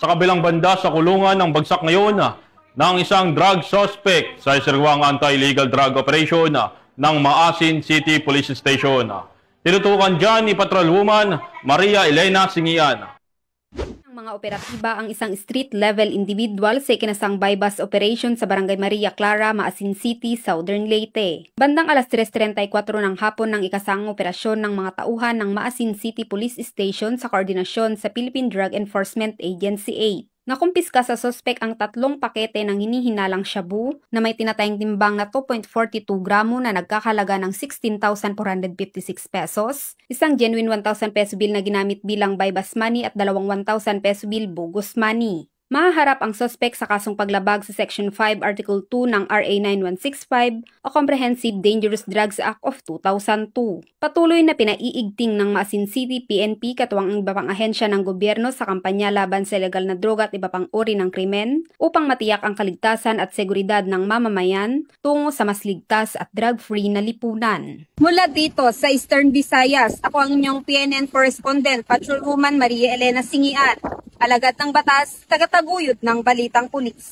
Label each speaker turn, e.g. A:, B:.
A: Sa kabilang banda sa kulungan ng bagsak ngayon ng isang drug suspect sa isirwang anti-illegal drug operation ng Maasin City Police Station. Tinutukan dyan ni Patrolwoman Maria Elena Singian.
B: Ang mga operatiba ang isang street-level individual sa ikinasang bypass operation sa Barangay Maria Clara, Maasin City, Southern Leyte. Bandang alas 3:34 ng hapon ng ikasang operasyon ng mga tauhan ng Maasin City Police Station sa koordinasyon sa Philippine Drug Enforcement Agency 8. Nakumpiska sa sospek ang 3 pakete ng hinihinalang shabu na may tinatayang timbang na 2.42 gramo na nagkakalaga ng 16,456 pesos, isang genuine 1,000 peso bill na ginamit bilang bypass money at 2 1,000 peso bill bogus money. Mahaharap ang sospek sa kasong paglabag sa Section 5, Article 2 ng RA 9165 o Comprehensive Dangerous Drugs Act of 2002. Patuloy na pinaiigting ng Maasin City PNP katuwang ang iba pang ahensya ng gobyerno sa kampanya laban sa ilegal na droga at iba pang uri ng krimen upang matiyak ang kaligtasan at seguridad ng mamamayan tungo sa mas ligtas at drug-free na lipunan.
C: Mula dito sa Eastern Visayas, ako ang inyong PNN correspondent, Patrolwoman Maria Elena Singian. Alagad ng batas, tagataguyod ng Balitang Pulis.